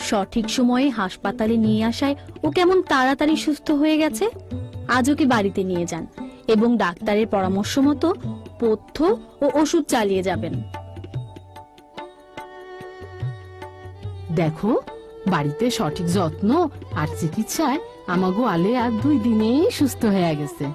সঠিক সময়ে হাসপাতালে নিয়ে আসায় ও কেমন তাড়াতাড়ি সুস্থ হয়ে গেছে। আজ ওকে বাড়িতে নিয়ে যান এবং ডাক্তারের পরামর্শ মতো পথ্য ও ওষুধ চালিয়ে যাবেন। দেখো, বাড়িতে সঠিক যত্ন আর চিকিৎসায় আমাগো আলে আর 2 দিনেই সুস্থ হয়ে গেছে।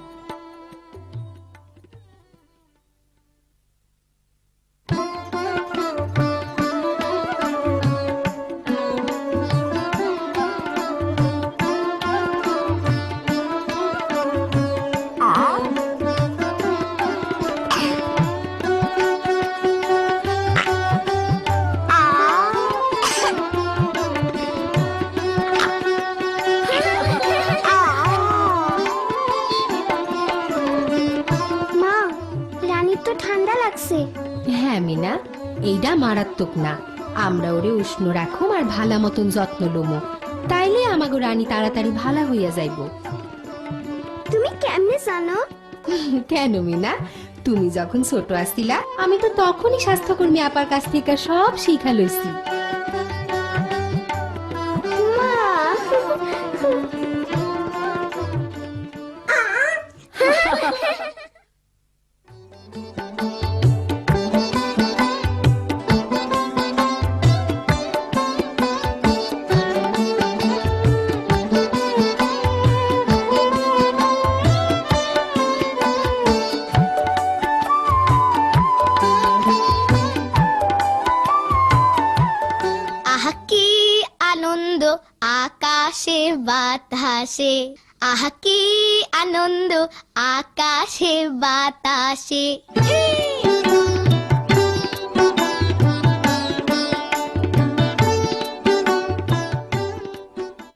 হ্যাঁ মিনা, এইটা মারাত্মক না। আমরা ওরে উষ্ণ রাখুম আর ভালা মতন যত্ন লমু, তাইলে আমাগো রানী তাড়াতাড়ি ভালা হইয়া যাইব। তুমি কেমনে জানো? কেন মিনা, তুমি যখন ছোট আসছিলা আমি তো তখনই স্বাস্থ্যকর্মী আপার কাছ থেকে সব শিখা লইছি। আকাশে বাতাসে, আহা কি আনন্দ আকাশে বাতাসে।